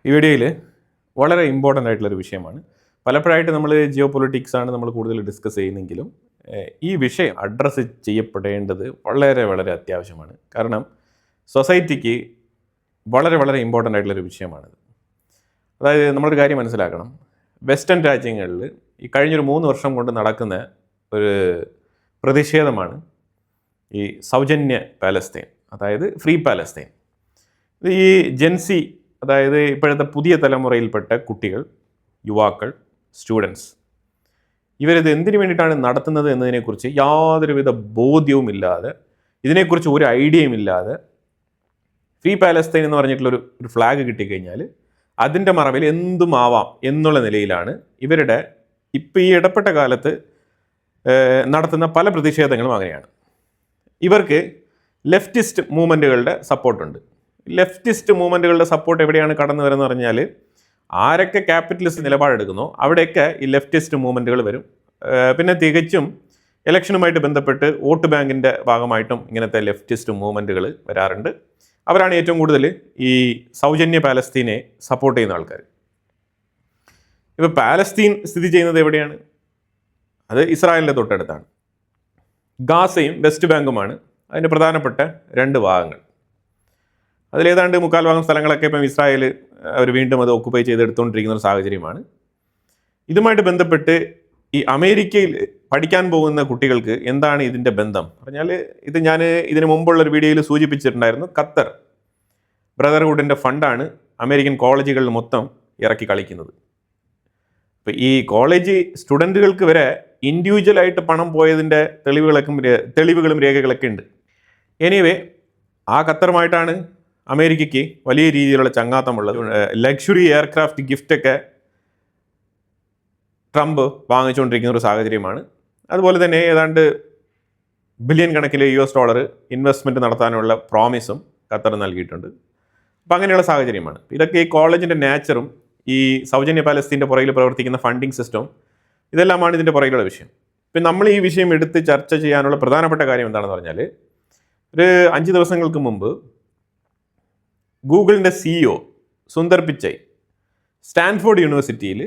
ഈ വീഡിയോയിൽ വളരെ ഇമ്പോർട്ടൻ്റ് ആയിട്ടുള്ളൊരു വിഷയമാണ്. പലപ്പോഴായിട്ട് നമ്മൾ ജിയോ പൊളിറ്റിക്സ് ആണ് നമ്മൾ കൂടുതൽ ഡിസ്കസ് ചെയ്യുന്നെങ്കിലും ഈ വിഷയം അഡ്രസ്സ് ചെയ്യപ്പെടേണ്ടത് വളരെ വളരെ അത്യാവശ്യമാണ്. കാരണം സൊസൈറ്റിക്ക് വളരെ വളരെ ഇമ്പോർട്ടൻ്റ് ആയിട്ടുള്ളൊരു വിഷയമാണിത്. അതായത് നമ്മളൊരു കാര്യം മനസ്സിലാക്കണം, വെസ്റ്റേൺ രാജ്യങ്ങളിൽ ഈ കഴിഞ്ഞൊരു 3 വർഷം കൊണ്ട് നടക്കുന്ന ഒരു പ്രതിഷേധമാണ് ഈ സൗജന്യ പാലസ്തീൻ, അതായത് ഫ്രീ പാലസ്തീൻ. ഇത് ഈ ജെൻസി, അതായത് ഇപ്പോഴത്തെ പുതിയ തലമുറയിൽപ്പെട്ട കുട്ടികൾ, യുവാക്കൾ, സ്റ്റുഡൻസ്, ഇവരിത് എന്തിനു വേണ്ടിയിട്ടാണ് നടത്തുന്നത് എന്നതിനെക്കുറിച്ച് യാതൊരുവിധ ബോധ്യവുമില്ലാതെ, ഇതിനെക്കുറിച്ച് ഒരു ഐഡിയയും ഇല്ലാതെ ഫ്രീ പാലസ്തീൻ എന്ന് പറഞ്ഞിട്ടുള്ളൊരു ഫ്ലാഗ് കിട്ടിക്കഴിഞ്ഞാൽ അതിൻ്റെ മറവിൽ എന്തും ആവാം എന്നുള്ള നിലയിലാണ് ഇവരുടെ ഇപ്പോൾ ഈ ഇടപ്പെട്ട കാലത്ത് നടത്തുന്ന പല പ്രതിഷേധങ്ങളും അങ്ങനെയാണ്. ഇവർക്ക് ലെഫ്റ്റിസ്റ്റ് മൂവ്മെൻറ്റുകളുടെ സപ്പോർട്ടുണ്ട്. ലെഫ്റ്റിസ്റ്റ് മൂവ്മെൻറ്റുകളുടെ സപ്പോർട്ട് എവിടെയാണ് കടന്നു വരുന്നത് പറഞ്ഞാൽ, ആരൊക്കെ ക്യാപിറ്റലിസ്റ്റ് നിലപാടെടുക്കുന്നോ അവിടെയൊക്കെ ഈ ലെഫ്റ്റിസ്റ്റ് മൂവ്മെൻറ്റുകൾ വരും. പിന്നെ തികച്ചും ഇലക്ഷനുമായിട്ട് ബന്ധപ്പെട്ട് വോട്ട് ബാങ്കിൻ്റെ ഭാഗമായിട്ടും ഇങ്ങനത്തെ ലെഫ്റ്റിസ്റ്റ് മൂവ്മെൻറ്റുകൾ വരാറുണ്ട്. അവരാണ് ഏറ്റവും കൂടുതൽ ഈ സൗജന്യ പാലസ്തീനെ സപ്പോർട്ട് ചെയ്യുന്ന ആൾക്കാർ. ഇപ്പോൾ പാലസ്തീൻ സ്ഥിതി ചെയ്യുന്നത് എവിടെയാണ്? അത് ഇസ്രായേലിൻ്റെ തൊട്ടടുത്താണ്. ഗാസയും വെസ്റ്റ് ബാങ്കുമാണ് അതിൻ്റെ പ്രധാനപ്പെട്ട 2 ഭാഗങ്ങൾ. അതിലേതാണ്ട് 3/4 ഭാഗം സ്ഥലങ്ങളൊക്കെ ഇപ്പം ഇസ്രായേൽ അവർ വീണ്ടും അത് ഓക്കുപ്പൈ ചെയ്തെടുത്തുകൊണ്ടിരിക്കുന്ന ഒരു സാഹചര്യമാണ്. ഇതുമായിട്ട് ബന്ധപ്പെട്ട് ഈ അമേരിക്കയിൽ പഠിക്കാൻ പോകുന്ന കുട്ടികൾക്ക് എന്താണ് ഇതിൻ്റെ ബന്ധം പറഞ്ഞാൽ, ഇത് ഞാൻ ഇതിന് മുമ്പുള്ളൊരു വീഡിയോയിൽ സൂചിപ്പിച്ചിട്ടുണ്ടായിരുന്നു. ഖത്തർ ബ്രദർഹുഡിൻ്റെ ഫണ്ടാണ് അമേരിക്കൻ കോളേജുകളിൽ മൊത്തം ഇറക്കി കളിക്കുന്നത്. ഇപ്പോൾ ഈ കോളേജ് സ്റ്റുഡൻറ്റുകൾക്ക് വരെ ഇൻഡിവിജ്വലായിട്ട് പണം പോയതിൻ്റെ തെളിവുകളും രേഖകളൊക്കെ ഉണ്ട്. എനിവേ, ആ ഖത്തറുമായിട്ടാണ് അമേരിക്കയ്ക്ക് വലിയ രീതിയിലുള്ള ചങ്ങാത്തമുള്ളത്. ലക്ഷറി എയർക്രാഫ്റ്റ് ഗിഫ്റ്റൊക്കെ ട്രംപ് വാങ്ങിച്ചുകൊണ്ടിരിക്കുന്ന ഒരു സാഹചര്യമാണ്. അതുപോലെ തന്നെ ഏതാണ്ട് ബില്യൺ കണക്കിലെ $US ഇൻവെസ്റ്റ്മെൻറ്റ് നടത്താനുള്ള പ്രോമിസും ഖത്തർ നൽകിയിട്ടുണ്ട്. അപ്പം അങ്ങനെയുള്ള സാഹചര്യമാണ്. ഇതൊക്കെ ഈ കോളേജിൻ്റെ നാച്ചറും ഈ സൗജന്യ പാലസ്തീൻ്റെ പുറകിൽ പ്രവർത്തിക്കുന്ന ഫണ്ടിങ് സിസ്റ്റം, ഇതെല്ലാമാണ് ഇതിൻ്റെ പുറകിലുള്ള വിഷയം. ഇപ്പം നമ്മൾ ഈ വിഷയം എടുത്ത് ചർച്ച ചെയ്യാനുള്ള പ്രധാനപ്പെട്ട കാര്യം എന്താണെന്ന് പറഞ്ഞാൽ, ഒരു 5 ദിവസങ്ങൾക്ക് മുമ്പ് ഗൂഗിളിൻ്റെ CEO സുന്ദർ പിച്ചൈ സ്റ്റാൻഫോർഡ് യൂണിവേഴ്സിറ്റിയിൽ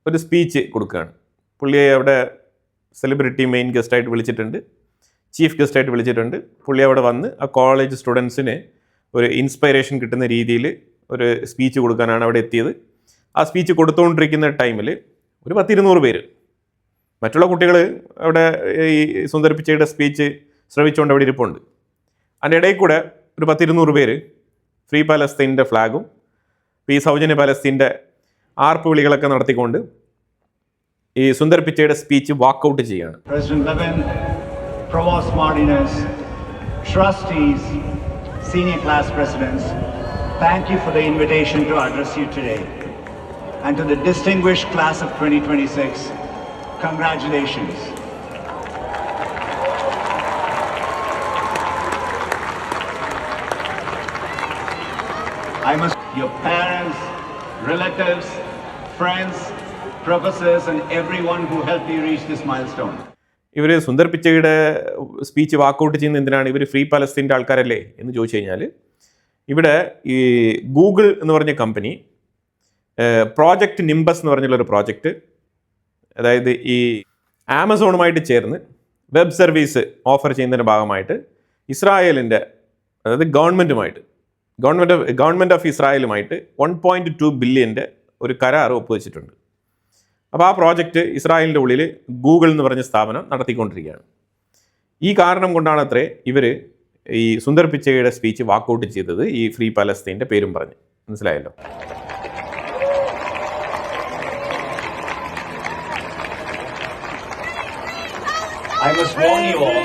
ഒരു സ്പീച്ച് കൊടുക്കുകയാണ്. പുള്ളിയെ അവിടെ സെലിബ്രിറ്റി മെയിൻ ഗസ്റ്റായിട്ട് വിളിച്ചിട്ടുണ്ട്, ചീഫ് ഗസ്റ്റായിട്ട് വിളിച്ചിട്ടുണ്ട്. പുള്ളി അവിടെ വന്ന് ആ കോളേജ് സ്റ്റുഡൻസിന് ഒരു ഇൻസ്പൈറേഷൻ കിട്ടുന്ന രീതിയിൽ ഒരു സ്പീച്ച് കൊടുക്കാനാണ് അവിടെ എത്തിയത്. ആ സ്പീച്ച് കൊടുത്തുകൊണ്ടിരിക്കുന്ന ടൈമിൽ ഒരു 10-200 പേര്, മറ്റുള്ള കുട്ടികൾ അവിടെ ഈ സുന്ദർ പിച്ചൈയുടെ സ്പീച്ച് ശ്രവിച്ചുകൊണ്ട് അവിടെ ഇരിപ്പുണ്ട്. അതിൻ്റെ ഇടയിൽ കൂടെ ഒരു 10-200 പേര് ഫ്രീ പാലസ്തീൻ്റെ ഫ്ലാഗും ഈ സൗജന്യ പാലസ്തീൻ്റെ ആർപ്പ് വിളികളൊക്കെ നടത്തിക്കൊണ്ട് ഈ സുന്ദർ പിച്ചൈയുടെ സ്പീച്ച് വാക്കൗട്ട് ചെയ്യുകയാണ്. President Levin, Provost Martinez, trustees, senior class presidents, thank you for the invitation to address you today. And to the distinguished class of 2026, congratulations. I must your parents, relatives, friends, professors and everyone who helped you reach this milestone. ഇവർ Sundar പിച്ചൈയുടെ speech walkout ചെയ്യുന്ന എന്തിനാണ്? ഇവർ free പാലസ്തീൻ്റെ ആൾക്കാരല്ലേ എന്ന് ചോദിച്ചു കഴിഞ്ഞാൽ, ഇവിടെ ഈ ഗൂഗിൾ എന്ന് പറഞ്ഞ കമ്പനി പ്രോജക്റ്റ് നിംബസ് എന്ന് പറഞ്ഞുള്ളൊരു പ്രോജക്റ്റ്, അതായത് ഈ ആമസോണുമായിട്ട് ചേർന്ന് വെബ് സർവീസ് ഓഫർ ചെയ്യുന്നതിൻ്റെ ഭാഗമായിട്ട് ഇസ്രായേലിൻ്റെ, അതായത് ഗവൺമെൻറ് ഓഫ് ഇസ്രായേലുമായിട്ട് 1.2 ബില്യൻ്റെ ഒരു കരാർ ഒപ്പുവെച്ചിട്ടുണ്ട്. അപ്പോൾ ആ പ്രോജക്റ്റ് ഇസ്രായേലിൻ്റെ ഉള്ളിൽ ഗൂഗിൾ എന്ന് പറഞ്ഞ സ്ഥാപനം നടത്തിക്കൊണ്ടിരിക്കുകയാണ്. ഈ കാരണം കൊണ്ടാണ് അത്രേ ഇവർ ഈ സുന്ദർ പിച്ചൈയുടെ സ്പീച്ച് വാക്കൗട്ട് ചെയ്തത്, ഈ ഫ്രീ പാലസ്തീൻ്റെ പേരും പറഞ്ഞ്. മനസ്സിലായല്ലോ? I must warn you all,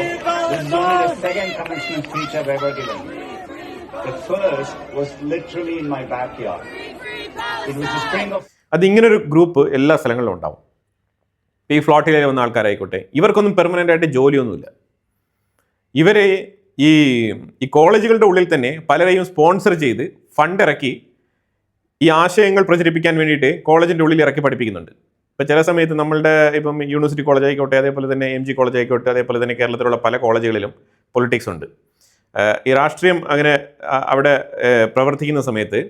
this is only the second commencement speech I've ever given. The first was literally in my backyard. It was the spring of... അതിങ്ങനൊരു ഗ്രൂപ്പ് എല്ലാ സ്ഥലങ്ങളിലും ഉണ്ടാവും. ഈ ഫ്ലോട്ടിലെ വന്ന ആൾക്കാരായിക്കോട്ടെ, ഇവർക്കൊന്നും പെർമനൻ്റ് ആയിട്ട് ജോലിയൊന്നുമില്ല. ഇവരെ ഈ കോളേജുകളുടെ ഉള്ളിൽ തന്നെ പലരെയും സ്പോൺസർ ചെയ്ത് ഫണ്ട് ഇറക്കി ഈ ആശയങ്ങൾ പ്രചരിപ്പിക്കാൻ വേണ്ടിയിട്ട് കോളേജിൻ്റെ ഉള്ളിൽ ഇറക്കി പഠിപ്പിക്കുന്നുണ്ട്. ഇപ്പോൾ ചില സമയത്ത് നമ്മളുടെ ഇപ്പം യൂണിവേഴ്സിറ്റി കോളേജ് ആയിക്കോട്ടെ, അതേപോലെ തന്നെ MG കോളേജ് ആയിക്കോട്ടെ, അതേപോലെ തന്നെ കേരളത്തിലുള്ള പല കോളേജുകളിലും പൊളിറ്റിക്സ് ഉണ്ട്. ഈ രാഷ്ട്രീയം അങ്ങനെ അവിടെ പ്രവർത്തിക്കുന്ന സമയത്ത്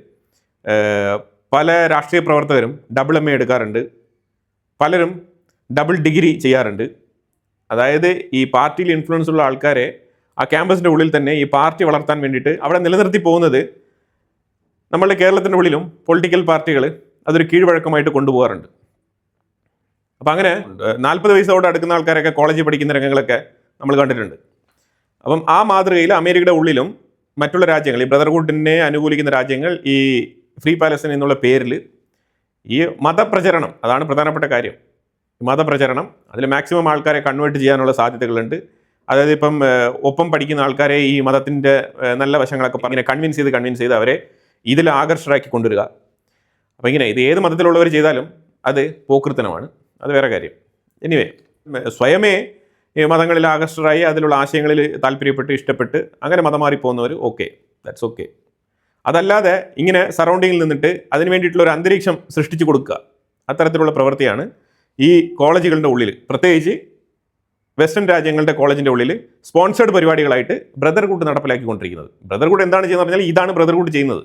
പല രാഷ്ട്രീയ പ്രവർത്തകരും ഡബിൾ MA എടുക്കാറുണ്ട്, പലരും ഡബിൾ ഡിഗ്രി ചെയ്യാറുണ്ട്. അതായത് ഈ പാർട്ടിയിൽ ഇൻഫ്ലുവൻസ് ഉള്ള ആൾക്കാരെ ആ ക്യാമ്പസിൻ്റെ ഉള്ളിൽ തന്നെ ഈ പാർട്ടി വളർത്താൻ വേണ്ടിയിട്ട് അവിടെ നിലനിർത്തി പോകുന്നത് നമ്മളുടെ കേരളത്തിൻ്റെ ഉള്ളിലും പൊളിറ്റിക്കൽ പാർട്ടികൾ അതൊരു കീഴ്വഴക്കമായിട്ട് കൊണ്ടുപോകാറുണ്ട്. അപ്പം അങ്ങനെ 40 വയസ്സോടെ അടുക്കുന്ന ആൾക്കാരൊക്കെ കോളേജിൽ പഠിക്കുന്ന രംഗങ്ങളൊക്കെ നമ്മൾ കണ്ടിട്ടുണ്ട്. അപ്പം ആ മാതൃകയിൽ അമേരിക്കയുടെ ഉള്ളിലും മറ്റുള്ള രാജ്യങ്ങൾ, ഈ ബ്രദർഹുഡിനെ അനുകൂലിക്കുന്ന രാജ്യങ്ങൾ ഈ ഫ്രീ പാലസ്തീൻ എന്നുള്ള പേരിൽ ഈ മതപ്രചരണം, അതാണ് പ്രധാനപ്പെട്ട കാര്യം, മതപ്രചരണം, അതിൽ മാക്സിമം ആൾക്കാരെ കൺവേർട്ട് ചെയ്യാനുള്ള സാധ്യതകളുണ്ട്. അതായത് ഇപ്പം ഒപ്പം പഠിക്കുന്ന ആൾക്കാരെ ഈ മതത്തിൻ്റെ നല്ല വശങ്ങളൊക്കെ ഇങ്ങനെ കൺവിൻസ് ചെയ്ത് അവരെ ഇതിൽ ആകർഷകരാക്കി കൊണ്ടുവരിക. അപ്പം ഇങ്ങനെ ഇത് ഏത് മതത്തിലുള്ളവർ ചെയ്താലും അത് പോക്കൃത്തനമാണ്, അത് വേറെ കാര്യം. എനിവേ, സ്വയമേ മതങ്ങളിൽ ആകർഷകരായി അതിലുള്ള ആശയങ്ങളിൽ താല്പര്യപ്പെട്ട് ഇഷ്ടപ്പെട്ട് അങ്ങനെ മതം മാറിപ്പോകുന്നവർ ഓക്കെ, ദാറ്റ്സ് ഓക്കെ. അതല്ലാതെ ഇങ്ങനെ സറൗണ്ടിങ്ങിൽ നിന്നിട്ട് അതിന് വേണ്ടിയിട്ടുള്ള ഒരു അന്തരീക്ഷം സൃഷ്ടിച്ചു കൊടുക്കുക, അത്തരത്തിലുള്ള പ്രവൃത്തിയാണ് ഈ കോളേജുകളുടെ ഉള്ളിൽ, പ്രത്യേകിച്ച് വെസ്റ്റേൺ രാജ്യങ്ങളുടെ കോളേജിൻ്റെ ഉള്ളിൽ സ്പോൺസേഡ് പരിപാടികളായിട്ട് ബ്രദർഹുഡ് നടപ്പിലാക്കിക്കൊണ്ടിരിക്കുന്നത്. ബ്രദർഹുഡ് എന്താണ് ചെയ്യുന്നത് പറഞ്ഞാൽ ഇതാണ് ബ്രദർഹുഡ് ചെയ്യുന്നത്.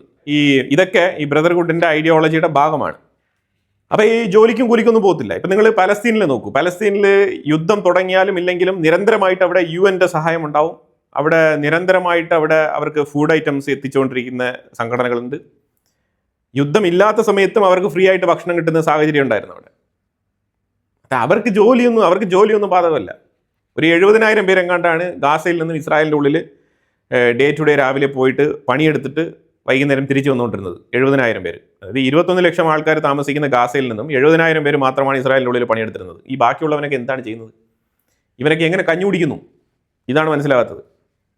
ഇതൊക്കെ ഈ ബ്രദർഹുഡിൻ്റെ ഐഡിയോളജിയുടെ ഭാഗമാണ്. അപ്പോൾ ഈ ജോലിക്കും കൂലിക്കൊന്നും പോകത്തില്ല. ഇപ്പം നിങ്ങൾ പലസ്തീനിൽ നോക്കൂ, പലസ്തീനിൽ യുദ്ധം തുടങ്ങിയാലും ഇല്ലെങ്കിലും നിരന്തരമായിട്ട് അവിടെ UN സഹായം ഉണ്ടാവും. അവിടെ നിരന്തരമായിട്ട് അവിടെ അവർക്ക് ഫുഡ് ഐറ്റംസ് എത്തിച്ചുകൊണ്ടിരിക്കുന്ന സംഘടനകളുണ്ട്. യുദ്ധമില്ലാത്ത സമയത്തും അവർക്ക് ഫ്രീ ആയിട്ട് ഭക്ഷണം കിട്ടുന്ന സാഹചര്യം ഉണ്ടായിരുന്നു അവിടെ. അവർക്ക് ജോലിയൊന്നും ബാധകമല്ല. ഒരു 70,000 പേരെങ്ങാണ്ടാണ് ഗാസയിൽ നിന്നും ഇസ്രായേലിൻ്റെ ഉള്ളിൽ ഡേ ടു ഡേ രാവിലെ പോയിട്ട് പണിയെടുത്തിട്ട് വൈകുന്നേരം തിരിച്ചു വന്നുകൊണ്ടിരുന്നത്. 70,000 പേര്. അതായത് 21 ലക്ഷം ആൾക്കാർ താമസിക്കുന്ന ഗാസയിൽ നിന്നും 70,000 പേര് മാത്രമാണ് ഇസ്രായേലിൻ്റെ ഉള്ളിൽ പണിയെടുത്തിരുന്നത്. ഈ ബാക്കിയുള്ളവനൊക്കെ എന്താണ് ചെയ്യുന്നത്? ഇവരൊക്കെ എങ്ങനെ കഞ്ഞി കുടിക്കുന്നു? ഇതാണ് മനസ്സിലാകാത്തത്.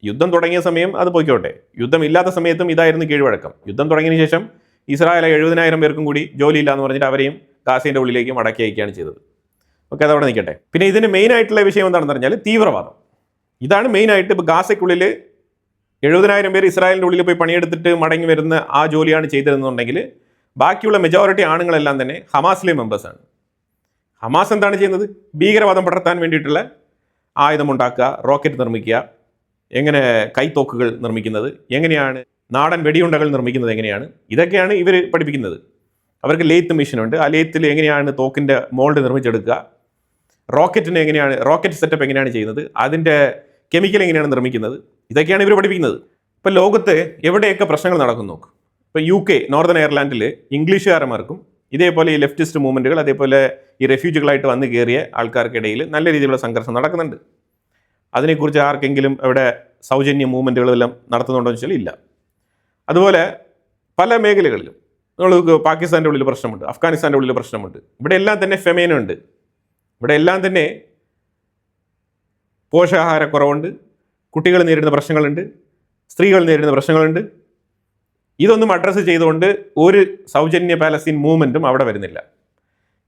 യുദ്ധം തുടങ്ങിയ സമയം അത് പോയിക്കോട്ടെ, യുദ്ധം ഇല്ലാത്ത സമയത്തും ഇതായിരുന്നു കീഴ്വഴക്കം. യുദ്ധം തുടങ്ങിയതിന് ശേഷം ഇസ്രായേൽ 70,000 പേർക്കും കൂടി ജോലിയില്ല എന്ന് പറഞ്ഞിട്ട് അവരെയും ഗാസയുടെ ഉള്ളിലേക്ക് മടക്കി അയക്കുകയാണ് ചെയ്തത്. ഓക്കെ, അതവിടെ നിൽക്കട്ടെ. പിന്നെ ഇതിന് മെയിൻ ആയിട്ടുള്ള വിഷയം എന്താണെന്ന് പറഞ്ഞാൽ തീവ്രവാദം. ഇതാണ് മെയിനായിട്ട്. ഇപ്പോൾ ഗാസയ്ക്കുള്ളിൽ 70,000 പേര് ഇസ്രായേലിൻ്റെ ഉള്ളിൽ പോയി പണിയെടുത്തിട്ട് മടങ്ങി വരുന്ന ആ ജോലിയാണ് ചെയ്തിരുന്നുണ്ടെങ്കിൽ ബാക്കിയുള്ള മെജോറിറ്റി ആണുങ്ങളെല്ലാം തന്നെ ഹമാസിലെ മെമ്പേഴ്സാണ്. ഹമാസ് എന്താണ് ചെയ്യുന്നത്? ഭീകരവാദം പടർത്താൻ വേണ്ടിയിട്ടുള്ള ആയുധമുണ്ടാക്കുക, റോക്കറ്റ് നിർമ്മിക്കുക, എങ്ങനെ കൈത്തോക്കുകൾ നിർമ്മിക്കുന്നത്, എങ്ങനെയാണ് നാടൻ വെടിയുണ്ടകൾ നിർമ്മിക്കുന്നത്, എങ്ങനെയാണ്, ഇതൊക്കെയാണ് ഇവർ പഠിപ്പിക്കുന്നത്. അവർക്ക് ലേത്ത് മെഷീനുണ്ട്. ആ ലേത്തിൽ എങ്ങനെയാണ് തോക്കിൻ്റെ മോൾഡ് നിർമ്മിച്ചെടുക്കുക, റോക്കറ്റ് സെറ്റപ്പ് എങ്ങനെയാണ് ചെയ്യുന്നത്, അതിൻ്റെ കെമിക്കൽ എങ്ങനെയാണ് നിർമ്മിക്കുന്നത്, ഇതൊക്കെയാണ് ഇവർ പഠിപ്പിക്കുന്നത്. ഇപ്പം ലോകത്ത് എവിടെയൊക്കെ പ്രശ്നങ്ങൾ നടക്കുന്നു നോക്കും. ഇപ്പോൾ UK നോർത്തേൺ അയർലാൻഡിൽ ഇംഗ്ലീഷുകാരന്മാർക്കും ഇതേപോലെ ഈ ലെഫ്റ്റിസ്റ്റ് മൂവ്മെൻറ്റുകൾ, അതേപോലെ ഈ റെഫ്യൂജികളായിട്ട് വന്ന് കയറിയ ആൾക്കാർക്കിടയിൽ നല്ല രീതിയിലുള്ള സംഘർഷം നടക്കുന്നുണ്ട്. അതിനെക്കുറിച്ച് ആർക്കെങ്കിലും അവിടെ സൗജന്യ മൂവ്മെൻറ്റുകളെല്ലാം നടത്തുന്നുണ്ടോ എന്ന് വെച്ചാൽ ഇല്ല. അതുപോലെ പല മേഖലകളിലും നമുക്ക് പാകിസ്ഥാൻ്റെ ഉള്ളിൽ പ്രശ്നമുണ്ട്, അഫ്ഗാനിസ്ഥാൻ്റെ ഉള്ളിൽ പ്രശ്നമുണ്ട്. ഇവിടെ എല്ലാം തന്നെ ഫെമൈനുണ്ട്. ഇവിടെ എല്ലാം തന്നെ പോഷകാഹാരക്കുറവുണ്ട്, കുട്ടികൾ നേരിടുന്ന പ്രശ്നങ്ങളുണ്ട്, സ്ത്രീകൾ നേരിടുന്ന പ്രശ്നങ്ങളുണ്ട്. ഇതൊന്നും അഡ്രസ്സ് ചെയ്തുകൊണ്ട് ഒരു സൗജന്യ പാലസ്തീൻ മൂവ്മെൻറ്റും അവിടെ വരുന്നില്ല.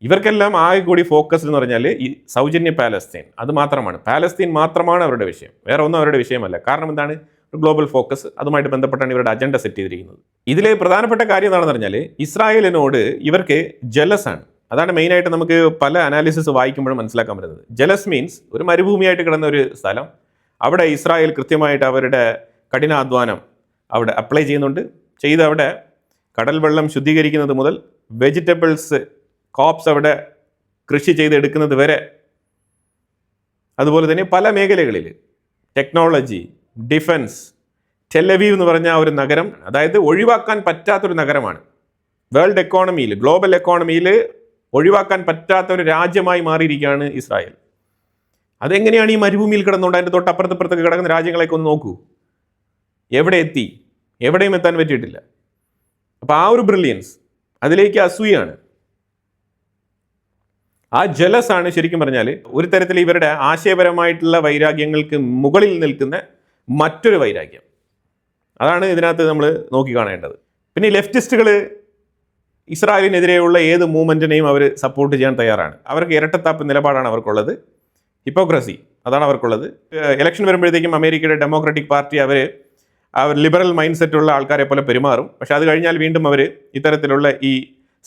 ഇവർക്കെല്ലാം ആകെ കൂടി ഫോക്കസ് എന്ന് പറഞ്ഞാൽ ഈ സൗജന്യ പാലസ്തീൻ, അത് മാത്രമാണ്. പാലസ്തീൻ മാത്രമാണ് അവരുടെ വിഷയം, വേറെ ഒന്നും അവരുടെ വിഷയമല്ല. കാരണം എന്താണ്? ഒരു ഗ്ലോബൽ ഫോക്കസ്, അതുമായിട്ട് ബന്ധപ്പെട്ടാണ് ഇവരുടെ അജണ്ട സെറ്റ് ചെയ്തിരിക്കുന്നത്. ഇതിലെ പ്രധാനപ്പെട്ട കാര്യം എന്താണെന്ന് പറഞ്ഞാൽ ഇസ്രായേലിനോട് ഇവർക്ക് ജലസാണ്. അതാണ് മെയിനായിട്ട് നമുക്ക് പല അനാലിസിസ് വായിക്കുമ്പോഴും മനസ്സിലാക്കാൻ പറ്റുന്നത്. ജലസ് മീൻസ് ഒരു മരുഭൂമിയായിട്ട് കിടന്ന ഒരു സ്ഥലം, അവിടെ ഇസ്രായേൽ കൃത്യമായിട്ട് അവരുടെ കഠിനാധ്വാനം അവിടെ അപ്ലൈ ചെയ്യുന്നുണ്ട്. ചെയ്ത് അവിടെ കടൽ വെള്ളം ശുദ്ധീകരിക്കുന്നത് മുതൽ വെജിറ്റബിൾസ് കോപ്സ് അവിടെ കൃഷി ചെയ്തെടുക്കുന്നത് വരെ, അതുപോലെ തന്നെ പല മേഖലകളിൽ ടെക്നോളജി, ഡിഫൻസ്, ടെലവീവ് എന്ന് പറഞ്ഞ ഒരു നഗരം, അതായത് ഒഴിവാക്കാൻ പറ്റാത്തൊരു നഗരമാണ്. വേൾഡ് എക്കോണമിയിൽ, ഗ്ലോബൽ എക്കോണമിയിൽ ഒഴിവാക്കാൻ പറ്റാത്ത ഒരു രാജ്യമായി മാറിയിരിക്കുകയാണ് ഇസ്രായേൽ. അതെങ്ങനെയാണ് ഈ മരുഭൂമിയിൽ കിടന്നുകൊണ്ട് അതിൻ്റെ തൊട്ടപ്പുറത്തപ്പുറത്തൊക്കെ കിടക്കുന്ന രാജ്യങ്ങളെയൊക്കെ ഒന്ന് നോക്കൂ, എവിടെ എത്തി? എവിടെയും എത്താൻ പറ്റിയിട്ടില്ല. അപ്പോൾ ആ ഒരു ബ്രില്യൻസ്, അതിലേക്ക് അസൂയാണ്, ആ ജലസാണ് ശരിക്കും പറഞ്ഞാൽ ഒരു തരത്തിൽ ഇവരുടെ ആശയപരമായിട്ടുള്ള വൈരാഗ്യങ്ങൾക്ക് മുകളിൽ നിൽക്കുന്ന മറ്റൊരു വൈരാഗ്യം. അതാണ് ഇതിനകത്ത് നമ്മൾ നോക്കിക്കാണേണ്ടത്. പിന്നെ ഈ ലെഫ്റ്റിസ്റ്റുകൾ ഇസ്രായേലിനെതിരെയുള്ള ഏത് മൂവ്മെൻറ്റിനെയും അവർ സപ്പോർട്ട് ചെയ്യാൻ തയ്യാറാണ്. അവർക്ക് ഇരട്ടത്താപ്പ് നിലപാടാണ് അവർക്കുള്ളത്, ഹിപ്പോക്രസി അതാണ് അവർക്കുള്ളത്. ഇലക്ഷൻ വരുമ്പോഴത്തേക്കും അമേരിക്കയുടെ ഡെമോക്രാറ്റിക് പാർട്ടി അവർ ലിബറൽ മൈൻഡ് സെറ്റുള്ള ആൾക്കാരെ പോലെ പെരുമാറും. പക്ഷെ അത് കഴിഞ്ഞാൽ വീണ്ടും അവർ ഇത്തരത്തിലുള്ള ഈ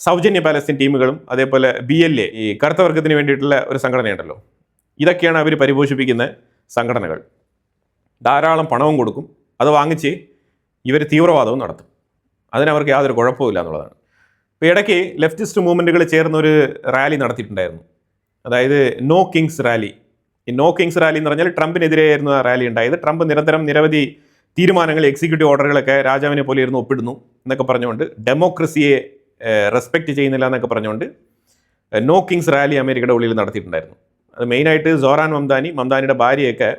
സൗജന്യ പാലസ്തീൻ ടീമുകളും അതേപോലെ BLA, ഈ കറുത്തവർഗത്തിന് വേണ്ടിയിട്ടുള്ള ഒരു സംഘടനയുണ്ടല്ലോ, ഇതൊക്കെയാണ് അവർ പരിപോഷിപ്പിക്കുന്ന സംഘടനകൾ. ധാരാളം പണവും കൊടുക്കും, അത് വാങ്ങിച്ച് ഇവർ തീവ്രവാദവും നടത്തും. അതിനവർക്ക് യാതൊരു കുഴപ്പമില്ല എന്നുള്ളതാണ്. ഇപ്പോൾ ഇടയ്ക്ക് ലെഫ്റ്റിസ്റ്റ് മൂവ്മെൻറ്റുകൾ ചേർന്ന് ഒരു റാലി നടത്തിയിട്ടുണ്ടായിരുന്നു, അതായത് നോ കിങ്സ് റാലി. ഈ നോ കിങ്സ് റാലി എന്ന് പറഞ്ഞാൽ ട്രംപിനെതിരെയായിരുന്നു ആ റാലി ഉണ്ടായത്. ട്രംപ് നിരവധി തീരുമാനങ്ങൾ, എക്സിക്യൂട്ടീവ് ഓർഡറുകളൊക്കെ രാജാവിനെ പോലെ ഇരുന്ന് ഒപ്പിടുന്നു എന്നൊക്കെ പറഞ്ഞുകൊണ്ട്, ഡെമോക്രസിയെ റെസ്പെക്റ്റ് ചെയ്യുന്നില്ല എന്നൊക്കെ പറഞ്ഞുകൊണ്ട് നോ കിങ്സ് റാലി അമേരിക്കയുടെ ഉള്ളിൽ നടത്തിയിട്ടുണ്ടായിരുന്നു. അത് മെയിനായിട്ട് സോറാൻ മംദാനി, മംദാനിയുടെ ഭാര്യയൊക്കെ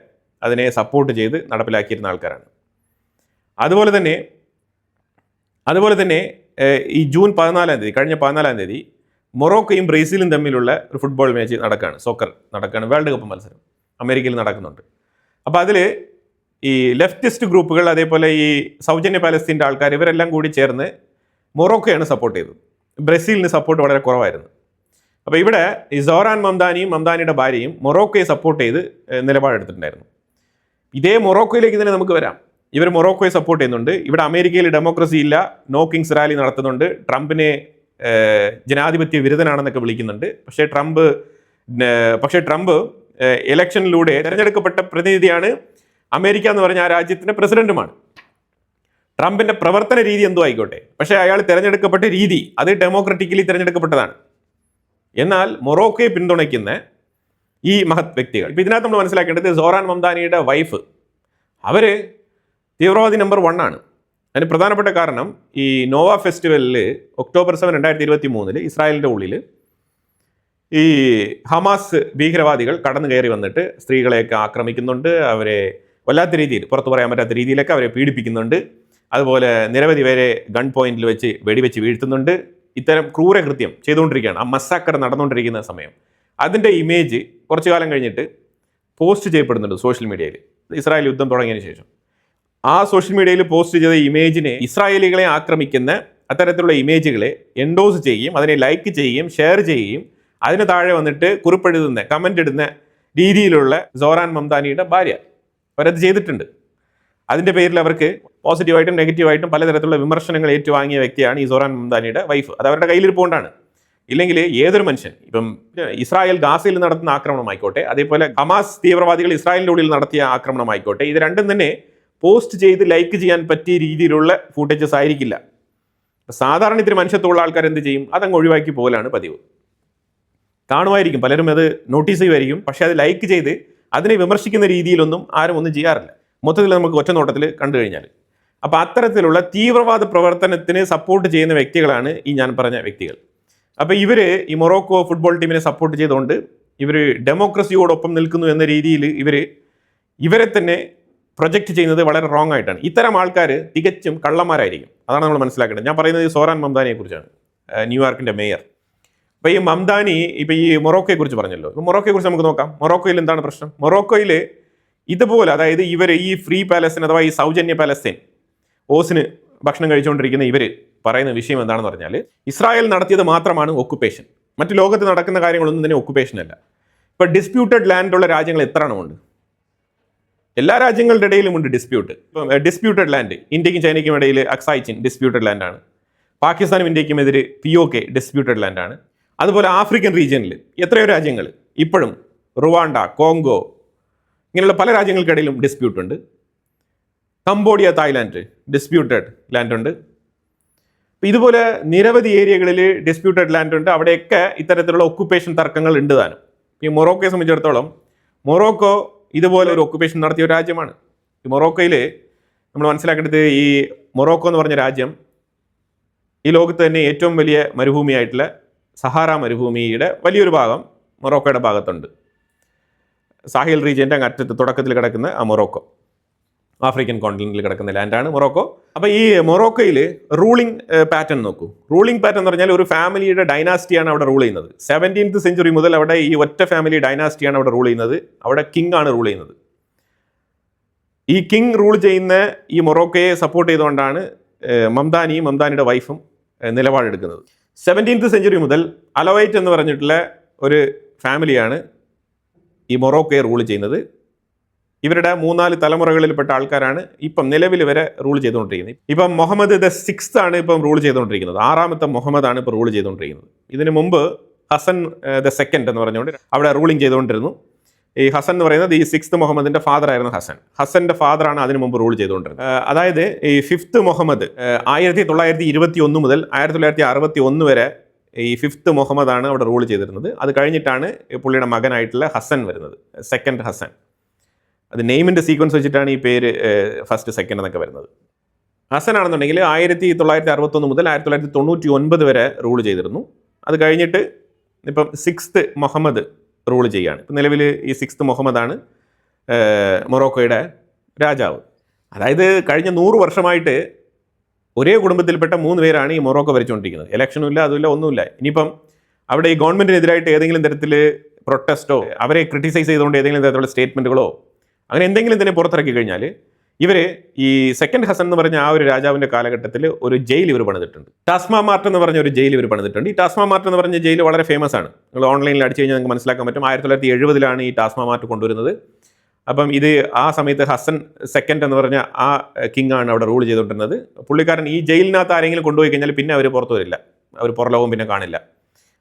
അതിനെ സപ്പോർട്ട് ചെയ്ത് നടപ്പിലാക്കിയിരുന്ന ആൾക്കാരാണ്. അതുപോലെ തന്നെ ഈ ജൂൺ 14-ാം തീയതി, കഴിഞ്ഞ 14-ാം തീയതി മൊറോക്കോയും ബ്രസീലും തമ്മിലുള്ള ഒരു ഫുട്ബോൾ മാച്ച് നടക്കുകയാണ്, സോക്കർ നടക്കുകയാണ്, വേൾഡ് കപ്പ് മത്സരം അമേരിക്കയിൽ നടക്കുന്നുണ്ട്. അപ്പോൾ അതിൽ ഈ ലെഫ്റ്റിസ്റ്റ് ഗ്രൂപ്പുകൾ, അതേപോലെ ഈ സൗജന്യ പാലസ്തീൻ്റെ ആൾക്കാർ, ഇവരെല്ലാം കൂടി ചേർന്ന് മൊറോക്കോയാണ് സപ്പോർട്ട് ചെയ്തത്. ബ്രസീലിന് സപ്പോർട്ട് വളരെ കുറവായിരുന്നു. അപ്പോൾ ഇവിടെ ഈ സോറാൻ മംദാനിയും മംദാനിയുടെ ഭാര്യയും മൊറോക്കോയെ സപ്പോർട്ട് ചെയ്ത് നിലപാടെടുത്തിട്ടുണ്ടായിരുന്നു. ഇതേ മൊറോക്കോയിലേക്ക് തന്നെ നമുക്ക് വരാം. ഇവർ മൊറോക്കോയെ സപ്പോർട്ട് ചെയ്യുന്നുണ്ട്. ഇവിടെ അമേരിക്കയിൽ ഡെമോക്രസി ഇല്ല, നോ കിങ്സ് റാലി നടത്തുന്നുണ്ട്, ട്രംപിനെ ജനാധിപത്യ വിരുദ്ധനാണെന്നൊക്കെ വിളിക്കുന്നുണ്ട്. പക്ഷേ ട്രംപ് ഇലക്ഷനിലൂടെ തിരഞ്ഞെടുക്കപ്പെട്ട പ്രതിനിധിയാണ്, അമേരിക്ക എന്ന് പറഞ്ഞ ആ രാജ്യത്തിൻ്റെ പ്രസിഡന്റുമാണ്. ട്രംപിന്റെ പ്രവർത്തന രീതി എന്തോ ആയിക്കോട്ടെ, പക്ഷേ അയാൾ തിരഞ്ഞെടുക്കപ്പെട്ട രീതി അത് ഡെമോക്രാറ്റിക്കലി തിരഞ്ഞെടുക്കപ്പെട്ടതാണ്. എന്നാൽ മൊറോക്കോയെ പിന്തുണയ്ക്കുന്ന ഈ മഹത് വ്യക്തികൾ, ഇപ്പം ഇതിനകത്ത് നമ്മൾ മനസ്സിലാക്കേണ്ടത് സോറാൻ മംദാനിയുടെ വൈഫ്, അവർ തീവ്രവാദി നമ്പർ 1 ആണ്. അതിന് പ്രധാനപ്പെട്ട കാരണം ഈ നോവ ഫെസ്റ്റിവലിൽ ഒക്ടോബർ 7, 2023 ഇസ്രായേലിൻ്റെ ഉള്ളിൽ ഈ ഹമാസ് ഭീകരവാദികൾ കടന്നു കയറി വന്നിട്ട് സ്ത്രീകളെയൊക്കെ ആക്രമിക്കുന്നുണ്ട്, അവരെ വല്ലാത്ത രീതിയിൽ, പുറത്തു പറയാൻ പറ്റാത്ത രീതിയിലൊക്കെ അവരെ പീഡിപ്പിക്കുന്നുണ്ട്. അതുപോലെ നിരവധി പേരെ ഗൺ പോയിന്റിൽ വെച്ച് വെടിവെച്ച് വീഴ്ത്തുന്നുണ്ട്. ഇത്തരം ക്രൂരകൃത്യം ചെയ്തുകൊണ്ടിരിക്കുകയാണ്. ആ മസാക്കർ നടന്നുകൊണ്ടിരിക്കുന്ന സമയം അതിൻ്റെ ഇമേജ് കുറച്ചു കാലം കഴിഞ്ഞിട്ട് പോസ്റ്റ് ചെയ്യപ്പെടുന്നുണ്ട് സോഷ്യൽ മീഡിയയിൽ, ഇസ്രായേൽ യുദ്ധം തുടങ്ങിയതിന് ശേഷം. ആ സോഷ്യൽ മീഡിയയിൽ പോസ്റ്റ് ചെയ്ത ഇമേജിനെ, ഇസ്രായേലികളെ ആക്രമിക്കുന്ന അത്തരത്തിലുള്ള ഇമേജുകളെ എൻഡോസ് ചെയ്യുകയും അതിനെ ലൈക്ക് ചെയ്യുകയും ഷെയർ ചെയ്യുകയും അതിന് താഴെ വന്നിട്ട് കുറിപ്പെഴുതുന്ന, കമൻ്റ് ഇടുന്ന രീതിയിലുള്ള സോറാൻ മംദാനിയുടെ ഭാര്യ അവരത് ചെയ്തിട്ടുണ്ട്. അതിൻ്റെ പേരിൽ അവർക്ക് പോസിറ്റീവായിട്ടും നെഗറ്റീവായിട്ടും പലതരത്തിലുള്ള വിമർശനങ്ങൾ ഏറ്റുവാങ്ങിയ വ്യക്തിയാണ് ഈ സോറാൻ മംദാനിയുടെ വൈഫ്. അത് അവരുടെ കയ്യിലിരിപ്പുകൊണ്ടാണ്. ഇല്ലെങ്കിൽ ഏതൊരു മനുഷ്യൻ, ഇപ്പം ഇസ്രായേൽ ഗാസയിൽ നടത്തുന്ന ആക്രമണമായിക്കോട്ടെ, അതേപോലെ ഹമാസ് തീവ്രവാദികൾ ഇസ്രായേലിൻ്റെ ഉള്ളിൽ നടത്തിയ ആക്രമണമായിക്കോട്ടെ, ഇത് രണ്ടും തന്നെ പോസ്റ്റ് ചെയ്ത് ലൈക്ക് ചെയ്യാൻ പറ്റിയ രീതിയിലുള്ള ഫൂട്ടേജസ് ആയിരിക്കില്ല. സാധാരണ ഇത്തിരി മനുഷ്യത്തുള്ള ആൾക്കാർ എന്ത് ചെയ്യും? അതങ്ങ് ഒഴിവാക്കി പോലാണ് പതിവ്. കാണുമായിരിക്കും, പലരും അത് നോട്ടീസ് ചെയ്യുമായിരിക്കും, പക്ഷേ അത് ലൈക്ക് ചെയ്ത് അതിനെ വിമർശിക്കുന്ന രീതിയിലൊന്നും ആരും ഒന്നും ചെയ്യാറില്ല, മൊത്തത്തിൽ നമുക്ക് ഒറ്റ നോട്ടത്തിൽ കണ്ടു കഴിഞ്ഞാൽ. അപ്പോൾ അത്തരത്തിലുള്ള തീവ്രവാദ പ്രവർത്തനത്തിന് സപ്പോർട്ട് ചെയ്യുന്ന വ്യക്തികളാണ് ഈ ഞാൻ പറഞ്ഞ വ്യക്തികൾ. അപ്പോൾ ഇവർ ഈ മൊറോക്കോ ഫുട്ബോൾ ടീമിനെ സപ്പോർട്ട് ചെയ്തുകൊണ്ട് ഇവർ ഡെമോക്രസിയോടൊപ്പം നിൽക്കുന്നു എന്ന രീതിയിൽ ഇവരെ തന്നെ പ്രൊജക്റ്റ് ചെയ്യുന്നത് വളരെ റോങ് ആയിട്ടാണ്. ഇത്തരം ആൾക്കാർ തികച്ചും കള്ളന്മാരായിരിക്കും. അതാണ് നമ്മൾ മനസ്സിലാക്കേണ്ടത്. ഞാൻ പറയുന്നത് സോറാൻ മംദാനിയെ കുറിച്ചാണ്, ന്യൂയോർക്കിൻ്റെ മേയർ. അപ്പോൾ ഈ മംദാനി ഇപ്പോൾ ഈ മൊറോക്കോയെ കുറിച്ച് പറഞ്ഞല്ലോ. ഇപ്പോൾ മൊറോക്കോയെ കുറിച്ച് നമുക്ക് നോക്കാം. മൊറോക്കോയിൽ എന്താണ് പ്രശ്നം? മൊറോക്കോയിൽ ഇതുപോലെ, അതായത് ഇവർ ഈ ഫ്രീ പാലസ്തീൻ അഥവാ ഈ സൗജന്യ പാലസ്തീൻ, ഓസിന് ഭക്ഷണം കഴിച്ചുകൊണ്ടിരിക്കുന്ന ഇവർ പറയുന്ന വിഷയം എന്താണെന്ന് പറഞ്ഞാൽ, ഇസ്രായേൽ നടത്തിയത് മാത്രമാണ് ഒക്കുപ്പേഷൻ, മറ്റു ലോകത്ത് നടക്കുന്ന കാര്യങ്ങളൊന്നും തന്നെ ഒക്കുപ്പേഷൻ അല്ല. ഇപ്പോൾ ഡിസ്പ്യൂട്ടഡ് ലാൻഡുള്ള രാജ്യങ്ങൾ എത്ര എണ്ണമുണ്ട്? എല്ലാ രാജ്യങ്ങളുടെ ഇടയിലുമുണ്ട് ഡിസ്പ്യൂട്ട്. ഇപ്പം ഡിസ്പ്യൂട്ടഡ് ലാൻഡ്, ഇന്ത്യക്കും ചൈനയ്ക്കും ഇടയിൽ അക്സായ് ചിൻ ഡിസ്പ്യൂട്ടഡ് ലാൻഡാണ്. പാകിസ്ഥാനും ഇന്ത്യക്കും എതിരെ POK ഡിസ്പ്യൂട്ടഡ് ലാൻഡാണ്. അതുപോലെ ആഫ്രിക്കൻ റീജിയനിൽ എത്രയോ രാജ്യങ്ങൾ ഇപ്പോഴും, റുവാണ്ട, കോങ്കോ, ഇങ്ങനെയുള്ള പല രാജ്യങ്ങൾക്കിടയിലും ഡിസ്പ്യൂട്ട് ഉണ്ട്. കംബോഡിയ, തായ്ലാൻഡ് ഡിസ്പ്യൂട്ടഡ് ലാൻഡ് ഉണ്ട്. ഇതുപോലെ നിരവധി ഏരിയകളിൽ ഡിസ്പ്യൂട്ടഡ് ലാൻഡ് ഉണ്ട്. അവിടെയൊക്കെ ഇത്തരത്തിലുള്ള ഒക്കുപ്പേഷൻ തർക്കങ്ങൾ ഉണ്ട് താനും. ഈ മൊറോക്കോയെ സംബന്ധിച്ചിടത്തോളം, മൊറോക്കോ ഇതുപോലെ ഒരു ഒക്കുപ്പേഷൻ നടത്തിയ ഒരു രാജ്യമാണ്. ഈ മൊറോക്കോയിൽ നമ്മൾ മനസ്സിലാക്കേണ്ടത്, ഈ മൊറോക്കോ എന്ന് പറഞ്ഞ രാജ്യം ഈ ലോകത്ത് തന്നെ ഏറ്റവും വലിയ മരുഭൂമിയായിട്ടുള്ള സഹാറ മരുഭൂമിയുടെ വലിയൊരു ഭാഗം മൊറോക്കോയുടെ ഭാഗത്തുണ്ട്. സാഹിൽ റീജിയൻ്റെ അങ്ങറ്റത്ത് തുടക്കത്തിൽ കിടക്കുന്ന ആ മൊറോക്കോ, ആഫ്രിക്കൻ കോണ്ടിനെന്റിൽ കിടക്കുന്ന ലാൻഡാണ് മൊറോക്കോ. അപ്പോൾ ഈ മൊറോക്കോയിൽ റൂളിംഗ് പാറ്റേൺ നോക്കൂ. റൂളിംഗ് പാറ്റേൺ എന്ന് പറഞ്ഞാൽ ഒരു ഫാമിലിയുടെ ഡൈനാസ്റ്റിയാണ് അവിടെ റൂൾ ചെയ്യുന്നത്. 17th സെഞ്ചുറി മുതൽ അവിടെ ഈ ഒറ്റ ഫാമിലി ഡൈനാസ്റ്റിയാണ് അവിടെ റൂൾ ചെയ്യുന്നത്. അവിടെ കിങ് ആണ് റൂൾ ചെയ്യുന്നത്. ഈ കിങ് റൂൾ ചെയ്യുന്ന ഈ മൊറോക്കോയെ സപ്പോർട്ട് ചെയ്തുകൊണ്ടാണ് മംദാനിയും മംദാനിയുടെ വൈഫും നിലപാടെടുക്കുന്നത്. 17th സെഞ്ചുറി മുതൽ അലവൈറ്റ് എന്ന് പറഞ്ഞിട്ടുള്ള ഒരു ഫാമിലിയാണ് ഈ മൊറോക്കോയെ റൂൾ ചെയ്യുന്നത്. ഇവരുടെ 3-4 തലമുറകളിൽപ്പെട്ട ആൾക്കാരാണ് ഇപ്പം നിലവിൽ വരെ റൂൾ ചെയ്തുകൊണ്ടിരിക്കുന്നത്. ഇപ്പം മുഹമ്മദ് ദ 6th ആണ് ഇപ്പം റൂൾ ചെയ്തുകൊണ്ടിരിക്കുന്നത്. 6ാമത്തെ മുഹമ്മദാണ് ഇപ്പോൾ റൂൾ ചെയ്തുകൊണ്ടിരിക്കുന്നത്. ഇതിനു മുമ്പ് ഹസൻ ദ 2nd എന്ന് പറഞ്ഞുകൊണ്ട് അവിടെ റൂളിംഗ് ചെയ്തുകൊണ്ടിരുന്നു. ഈ ഹസൻ എന്ന് പറയുന്നത് ഈ 6th മുഹമ്മദിന്റെ ഫാദർ ആയിരുന്നു ഹസന്റെ ഫാദറാണ് അതിനു മുമ്പ് റൂൾ ചെയ്തുകൊണ്ടിരുന്നത്. അതായത് ഈ 5th മുഹമ്മദ് 1921 മുതൽ 1961 വരെ ഈ 5th മുഹമ്മദാണ് അവിടെ റൂൾ ചെയ്തിരുന്നത്. അത് കഴിഞ്ഞിട്ടാണ് പുള്ളിയുടെ മകനായിട്ടുള്ള ഹസൻ വരുന്നത്, 2nd ഹസൻ. അത് നെയിമിന്റെ സീക്വൻസ് വെച്ചിട്ടാണ് ഈ പേര് 1st 2nd എന്നൊക്കെ വരുന്നത്. ഹസൻ ആണെന്നുണ്ടെങ്കിൽ 1961 മുതൽ 1999 വരെ റൂൾ ചെയ്തിരുന്നു. അത് കഴിഞ്ഞിട്ട് ഇപ്പം 6th മുഹമ്മദ് റൂൾ ചെയ്യുകയാണ്. ഇപ്പം നിലവിൽ ഈ 6th മുഹമ്മദാണ് മൊറോക്കോയുടെ രാജാവ്. അതായത് കഴിഞ്ഞ 100 വർഷമായിട്ട് ഒരേ കുടുംബത്തിൽപ്പെട്ട 3 പേരാണ് ഈ മൊറോക്കോ ഭരിച്ചുകൊണ്ടിരിക്കുന്നത്. ഇലക്ഷനും ഇല്ല, അതുമില്ല, ഒന്നുമില്ല. ഇനിയിപ്പം അവിടെ ഈ ഗവൺമെൻറ്റിനെതിരായിട്ട് ഏതെങ്കിലും തരത്തിൽ പ്രൊട്ടസ്റ്റോ അവരെ ക്രിട്ടിസൈസ് ചെയ്തുകൊണ്ട് ഏതെങ്കിലും തരത്തിലുള്ള സ്റ്റേറ്റ്മെൻറ്റുകളോ അങ്ങനെ എന്തെങ്കിലും തന്നെ പുറത്തിറക്കി കഴിഞ്ഞാൽ ഇവർ ഈ 2nd ഹസൻ എന്ന് പറഞ്ഞ ആ ഒരു രാജാവിൻ്റെ കാലഘട്ടത്തിൽ ഒരു ജയിൽ ഇവർ പണിതിട്ടുണ്ട്. ടാസ്മാ മാർട്ട് എന്ന് പറഞ്ഞ ഒരു ജയിൽ ഇവർ പണിതിട്ടുണ്ട്. ഈ ടാസ്മാ മാർട്ട് എന്ന് പറഞ്ഞ ജയിൽ വളരെ ഫേമസ് ആണ്. നിങ്ങൾ ഓൺലൈനിൽ അടിച്ചു കഴിഞ്ഞാൽ നിങ്ങൾക്ക് മനസ്സിലാക്കാൻ പറ്റും. 1970 ഈ ടാസ്മാ മാർട്ട് കൊണ്ടുവരുന്നത്. അപ്പം ഇത് ആ സമയത്ത് ഹസൻ 2nd എന്ന് പറഞ്ഞ ആ കിങ് ആണ് അവിടെ റൂൾ ചെയ്തുകൊണ്ടിരുന്നത്. പുള്ളിക്കാരൻ ഈ ജയിലിനകത്ത് ആരെങ്കിലും കൊണ്ടുപോയി കഴിഞ്ഞാൽ പിന്നെ അവർ പുറത്തു വരില്ല, അവർ പുറലോകം പിന്നെ കാണില്ല.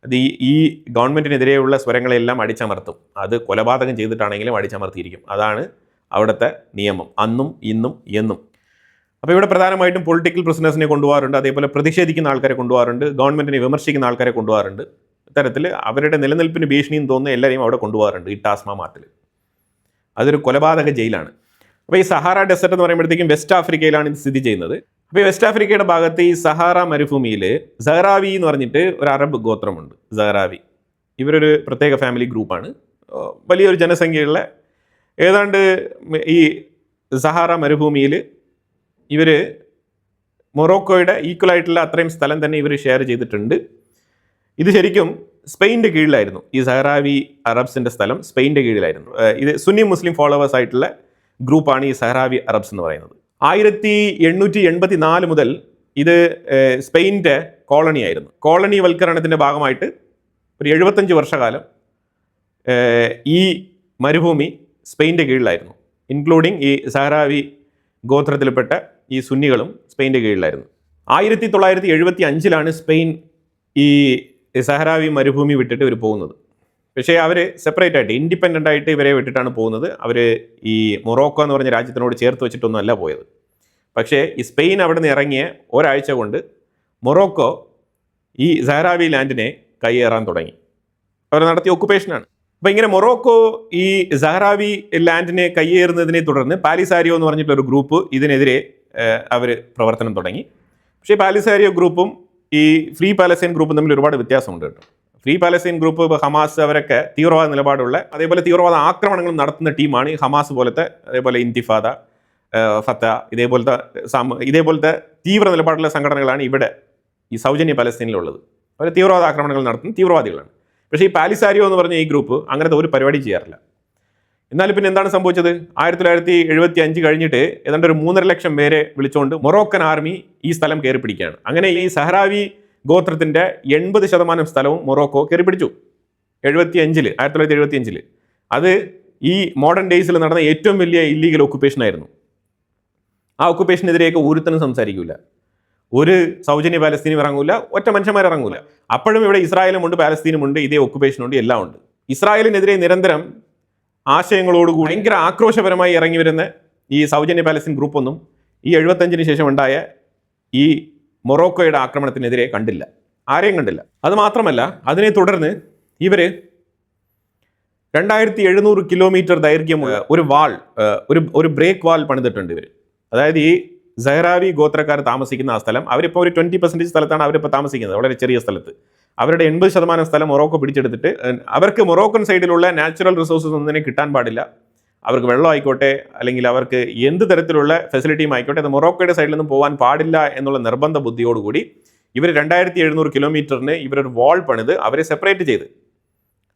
അത് ഈ ഗവൺമെൻറ്റിനെതിരെയുള്ള സ്വരങ്ങളെല്ലാം അടിച്ചമർത്തും. അത് കൊലപാതകം ചെയ്തിട്ടാണെങ്കിലും അടിച്ചമർത്തിയിരിക്കും. അതാണ് അവിടുത്തെ നിയമം, അന്നും ഇന്നും എന്നും. അപ്പോൾ ഇവിടെ പ്രധാനമായിട്ടും പൊളിറ്റിക്കൽ പ്രിസണേഴ്സിനെ കൊണ്ടുപോകാറുണ്ട്, അതേപോലെ പ്രതിഷേധിക്കുന്ന ആൾക്കാരെ കൊണ്ടുപോകാറുണ്ട്, ഗവൺമെൻറ്റിനെ വിമർശിക്കുന്ന ആൾക്കാരെ കൊണ്ടുപോകാറുണ്ട്. ഇത്തരത്തിൽ അവരുടെ നിലനിൽപ്പിന് ഭീഷണിയും തോന്നുന്ന എല്ലാവരെയും അവിടെ കൊണ്ടുപോകാറുണ്ട് ഈ ടാസ്മാ മാർട്ടിൽ. അതൊരു കൊലപാതക ജയിലാണ്. അപ്പോൾ ഈ സഹാറ ഡെസർട്ട് എന്ന് പറയുമ്പോഴത്തേക്കും വെസ്റ്റ് ആഫ്രിക്കയിലാണ് ഇത് സ്ഥിതി ചെയ്യുന്നത്. അപ്പോൾ ഈ വെസ്റ്റ് ആഫ്രിക്കയുടെ ഭാഗത്ത് ഈ സഹാറ മരുഭൂമിയിൽ സഹറാവി എന്ന് പറഞ്ഞിട്ട് ഒരു അറബ് ഗോത്രമുണ്ട്. സഹറാവി ഇവരൊരു പ്രത്യേക ഫാമിലി ഗ്രൂപ്പാണ്. വലിയൊരു ജനസംഖ്യയുള്ള ഏതാണ്ട് ഈ സഹാറ മരുഭൂമിയിൽ ഇവർ മൊറോക്കോയുടെ ഈക്വലായിട്ടുള്ള അത്രയും സ്ഥലം തന്നെ ഇവർ ഷെയർ ചെയ്തിട്ടുണ്ട്. ഇത് ശരിക്കും സ്പെയിൻ്റെ കീഴിലായിരുന്നു. ഈ സഹറാവി അറബ്സിൻ്റെ സ്ഥലം സ്പെയിൻ്റെ കീഴിലായിരുന്നു. ഇത് സുന്നി മുസ്ലിം ഫോളോവേഴ്സ് ആയിട്ടുള്ള ഗ്രൂപ്പാണ് ഈ സഹറാവി അറബ്സ് എന്ന് പറയുന്നത്. 1884 മുതൽ ഇത് സ്പെയിൻ്റെ കോളണിയായിരുന്നു. കോളനി വൽക്കരണത്തിൻ്റെ ഭാഗമായിട്ട് ഒരു 75 വർഷക്കാലം ഈ മരുഭൂമി സ്പെയിൻ്റെ കീഴിലായിരുന്നു. ഇൻക്ലൂഡിങ് ഈ സഹറാവി ഗോത്രത്തിൽപ്പെട്ട ഈ സുന്നികളും സ്പെയിൻ്റെ കീഴിലായിരുന്നു. 1975 സ്പെയിൻ ഈ സഹറാവി മരുഭൂമി വിട്ടിട്ട് ഇവർ പോകുന്നത്. പക്ഷേ അവർ സെപ്പറേറ്റ് ആയിട്ട് ഇൻഡിപെൻഡൻ്റ് ആയിട്ട് ഇവരെ വിട്ടിട്ടാണ് പോകുന്നത്. അവർ ഈ മൊറോക്കോ എന്ന് പറഞ്ഞ രാജ്യത്തിനോട് ചേർത്ത് വെച്ചിട്ടൊന്നും അല്ല പോയത്. പക്ഷേ ഈ സ്പെയിൻ അവിടെ നിന്ന് ഇറങ്ങിയ ഒരാഴ്ച കൊണ്ട് മൊറോക്കോ ഈ സഹറാവി ലാൻഡിനെ കൈയേറാൻ തുടങ്ങി. അവർ നടത്തിയ ഒക്കുപ്പേഷനാണ്. അപ്പോൾ ഇങ്ങനെ മൊറോക്കോ ഈ സഹറാവി ലാൻഡിനെ കയ്യേറുന്നതിനെ തുടർന്ന് പാലിസാരിയോ എന്ന് പറഞ്ഞിട്ടുള്ളൊരു ഗ്രൂപ്പ് ഇതിനെതിരെ അവർ പ്രവർത്തനം തുടങ്ങി. പക്ഷേ പാലിസാരിയോ ഗ്രൂപ്പും ഈ ഫ്രീ പാലസ്തീൻ ഗ്രൂപ്പും തമ്മിൽ ഒരുപാട് വ്യത്യാസമുണ്ട് കേട്ടോ. ഫ്രീ പാലസ്തീൻ ഗ്രൂപ്പ്, ഹമാസ്, അവരൊക്കെ തീവ്രവാദ നിലപാടുള്ള അതേപോലെ തീവ്രവാദ ആക്രമണങ്ങൾ നടത്തുന്ന ടീമാണ് ഈ ഹമാസ് പോലത്തെ, അതേപോലെ ഇന്തിഫാദ, ഫത്ത, ഇതേപോലത്തെ തീവ്ര നിലപാടുള്ള സംഘടനകളാണ് ഇവിടെ ഈ സൗജന്യ പലസ്തീനിലുള്ളത്. അവർ തീവ്രവാദ ആക്രമണങ്ങൾ നടത്തുന്ന തീവ്രവാദികളാണ്. പക്ഷേ ഈ പാലിസാരിയോ എന്ന് പറഞ്ഞ ഈ ഗ്രൂപ്പ് അങ്ങനത്തെ ഒരു പരിപാടി ചെയ്യാറില്ല. എന്നാലും പിന്നെ എന്താണ് സംഭവിച്ചത്? 1975 കഴിഞ്ഞിട്ട് ഏതാണ്ട് ഒരു 3.5 ലക്ഷം പേരെ വിളിച്ചുകൊണ്ട് മൊറോക്കൻ ആർമി ഈ സ്ഥലം കയറി പിടിക്കുകയാണ്. അങ്ങനെ ഈ സഹറാവി ഗോത്രത്തിൻ്റെ 80% സ്ഥലവും മൊറോക്കോ കയറി പിടിച്ചു 1975. അത് ഈ മോഡേൺ ഡേയ്സിൽ നടന്ന ഏറ്റവും വലിയ ഇല്ലീഗൽ ഒക്കുപ്പേഷൻ ആയിരുന്നു. ആ ഒക്കുപ്പേഷനെതിരെയൊക്കെ ഒരുത്തനും സംസാരിക്കില്ല, ഒരു സൗജന്യ പാലസ്തീനും ഇറങ്ങൂല, ഒറ്റ മനുഷ്യന്മാർ ഇറങ്ങൂല. അപ്പോഴും ഇവിടെ ഇസ്രായേലും ഉണ്ട്, പാലസ്തീനും ഉണ്ട്, ഇതേ ഒക്കുപ്പേഷനുണ്ട്, എല്ലാം ഉണ്ട്. ഇസ്രായേലിനെതിരെ നിരന്തരം ആശയങ്ങളോടുകൂടി ഭയങ്കര ആക്രോശപരമായി ഇറങ്ങി വരുന്ന ഈ സൗജന്യ പാലസ്തീൻ ഗ്രൂപ്പൊന്നും ഈ 75 ശേഷം ഉണ്ടായ ഈ മൊറോക്കോയുടെ ആക്രമണത്തിനെതിരെ കണ്ടില്ല, ആരെയും കണ്ടില്ല. അത് മാത്രമല്ല, അതിനെ തുടർന്ന് ഇവർ 2700 കിലോമീറ്റർ ദൈർഘ്യമുള്ള ഒരു വാൾ, ഒരു ബ്രേക്ക് വാൾ പണിതിട്ടുണ്ട് ഇവർ. അതായത് ഈ സഹറാവി ഗോത്രക്കാർ താമസിക്കുന്ന ആ സ്ഥലം, അവരിപ്പോൾ ഒരു 20% സ്ഥലത്താണ് അവരിപ്പോൾ താമസിക്കുന്നത്, വളരെ ചെറിയ സ്ഥലത്ത്. അവരുടെ 80% സ്ഥലം മൊറോക്കോ പിടിച്ചെടുത്തിട്ട് അവർക്ക് മൊറോക്കൻ സൈഡിലുള്ള നാച്ചുറൽ റിസോഴ്സസ് ഒന്നും തന്നെ കിട്ടാൻ പാടില്ല. അവർക്ക് വെള്ളം ആയിക്കോട്ടെ, അല്ലെങ്കിൽ അവർക്ക് എന്ത് തരത്തിലുള്ള ഫെസിലിറ്റിയും ആയിക്കോട്ടെ, അത് മൊറോക്കോയുടെ സൈഡിൽ നിന്നും പോകാൻ പാടില്ല എന്നുള്ള നിർബന്ധ ബുദ്ധിയോടുകൂടി ഇവർ 2700 കിലോമീറ്ററിന് ഇവരൊരു വാൾ പണിത് അവരെ സെപ്പറേറ്റ് ചെയ്ത്